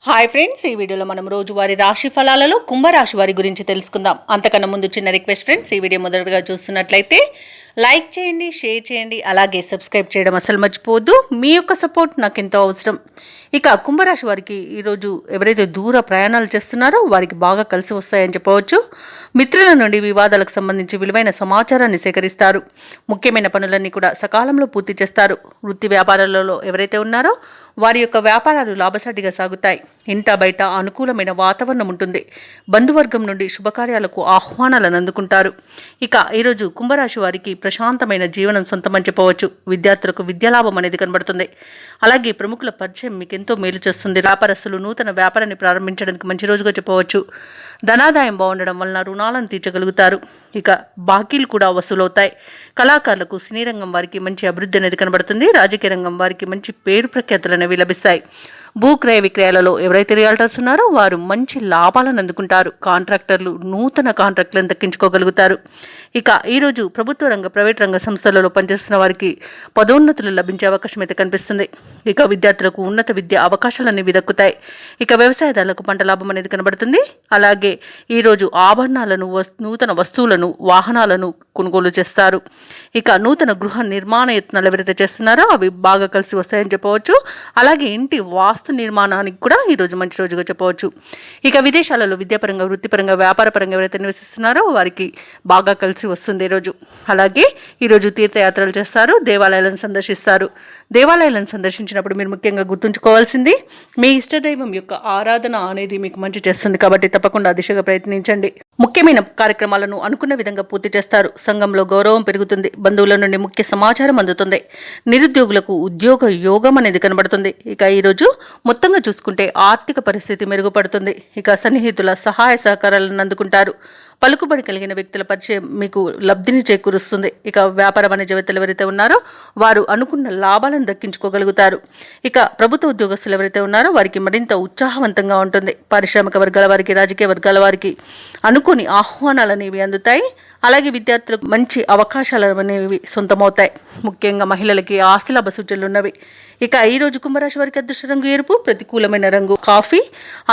Hi friends, ఈ వీడియోలో మనం రోజువారీ రాశి ఫలాలలో కుంభరాశి వారి గురించి తెలుసుకుందాం. అంతకన్నా ముందు చిన్న రిక్వెస్ట్ ఫ్రెండ్స్, ఈ వీడియో మొదటగా చూస్తున్నట్లయితే లైక్ చేయండి, షేర్ చేయండి, అలాగే సబ్స్క్రైబ్ చేయడం అసలు మర్చిపోవద్దు. మీ యొక్క సపోర్ట్ నాకు ఎంతో అవసరం. ఇక కుంభరాశి వారికి ఈరోజు ఎవరైతే దూర ప్రయాణాలు చేస్తున్నారో వారికి బాగా కలిసి వస్తాయని చెప్పవచ్చు. మిత్రుల నుండి వివాదాలకు సంబంధించి విలువైన సమాచారాన్ని సేకరిస్తారు. ముఖ్యమైన పనులన్నీ కూడా సకాలంలో పూర్తి చేస్తారు. వృత్తి వ్యాపారాలలో ఎవరైతే ఉన్నారో వారి యొక్క వ్యాపారాలు లాభసాటిగా సాగుతాయి. ఇంట బయట అనుకూలమైన వాతావరణం ఉంటుంది. బంధువర్గం నుండి శుభకార్యాలకు ఆహ్వానాలను అందుకుంటారు. ఇక ఈరోజు కుంభరాశి వారికి ప్రశాంతమైన జీవనం సొంతమని చెప్పవచ్చు. విద్యార్థులకు విద్యాలాభం అనేది కనబడుతుంది. అలాగే ప్రముఖుల పరిచయం మీకు ఎంతో మేలు చేస్తుంది. వ్యాపారస్తులు నూతన వ్యాపారాన్ని ప్రారంభించడానికి మంచి రోజుగా చెప్పవచ్చు. ధనాదాయం బాగుండడం వలన రుణాలను తీర్చగలుగుతారు. ఇక బాకీలు కూడా వసూలవుతాయి. కళాకారులకు సినీ రంగం వారికి మంచి అభివృద్ధి అనేది కనబడుతుంది. రాజకీయ రంగం వారికి మంచి పేరు ప్రఖ్యాతులు అనేవి లభిస్తాయి. భూక్రయ విక్రయాలలో ఎవరైతే రియల్టర్స్ ఉన్నారో వారు మంచి లాభాలను అందుకుంటారు. కాంట్రాక్టర్లు నూతన కాంట్రాక్టులను దక్కించుకోగలుగుతారు. ఇక ఈరోజు ప్రభుత్వ రంగ ప్రైవేట్ రంగ సంస్థలలో పనిచేస్తున్న వారికి పదోన్నతులు లభించే అవకాశం అయితే కనిపిస్తుంది. ఇక విద్యార్థులకు ఉన్నత విద్య అవకాశాలు అనేవి దక్కుతాయి. ఇక వ్యవసాయదారులకు పంట లాభం అనేది కనబడుతుంది. అలాగే ఈరోజు ఆభరణాలను, నూతన వస్తువులను, వాహనాలను కొనుగోలు చేస్తారు. ఇక నూతన గృహ నిర్మాణ యత్నాలు ఎవరైతే చేస్తున్నారో అవి బాగా కలిసి వస్తాయని చెప్పవచ్చు. అలాగే ఇంటి వాస్తు నిర్మాణానికి కూడా ఈరోజు మంచి రోజుగా చెప్పవచ్చు. ఇక విదేశాలలో విద్యాపరంగా, వృత్తిపరంగా, వ్యాపారపరంగా ఎవరైతే నివసిస్తున్నారో వారికి బాగా కలిసి వస్తుంది ఈరోజు. అలాగే ఈరోజు తీర్థయాత్రలు చేస్తారు, దేవాలయాలను సందర్శిస్తారు. దేవాలయాలను సందర్శించినప్పుడు మీరు ముఖ్యంగా గుర్తుంచుకోవాల్సింది మీ ఇష్టదైవం యొక్క ఆరాధన అనేది మీకు మంచి చేస్తుంది. కాబట్టి తప్పకుండా దిశగా ప్రయత్నించండి. ముఖ్యమైన కార్యక్రమాలను అనుకున్న విధంగా పూర్తి చేస్తారు. సంఘంలో గౌరవం పెరుగుతుంది. బంధువుల నుండి ముఖ్య సమాచారం అందుతుంది. నిరుద్యోగులకు ఉద్యోగ యోగం అనేది కనబడుతుంది. ఇక ఈరోజు మొత్తంగా చూసుకుంటే ఆర్థిక పరిస్థితి మెరుగుపడుతుంది. ఇక సన్నిహితుల సహాయ సహకారాలను అందుకుంటారు. పలుకుబడి కలిగిన వ్యక్తుల పరిచయం మీకు లబ్ధిని చేకూరుస్తుంది. ఇక వ్యాపార వాణిజ్యవేత్తలు ఎవరైతే ఉన్నారో వారు అనుకున్న లాభాలను దక్కించుకోగలుగుతారు. ఇక ప్రభుత్వ ఉద్యోగస్తులు ఎవరైతే ఉన్నారో వారికి మరింత ఉత్సాహవంతంగా ఉంటుంది. పారిశ్రామిక వర్గాల వారికి, రాజకీయ వర్గాల వారికి అనుకోని ఆహ్వానాలు అనేవి అందుతాయి. అలాగే విద్యార్థులకు మంచి అవకాశాలు అనేవి సొంతమవుతాయి. ముఖ్యంగా మహిళలకి ఆస్తిలాభ సూచనలు ఉన్నవి. ఇక ఈరోజు కుంభరాశి వారికి అదృష్ట రంగు ఎరుపు, ప్రతికూలమైన రంగు కాఫీ,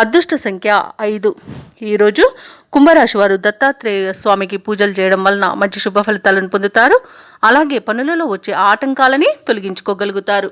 అదృష్ట సంఖ్య 5. ఈరోజు కుంభరాశి వారు దత్తాత్రేయ స్వామికి పూజలు చేయడం వలన మంచి శుభ ఫలితాలను పొందుతారు. అలాగే పనులలో వచ్చే ఆటంకాలని తొలగించుకోగలుగుతారు.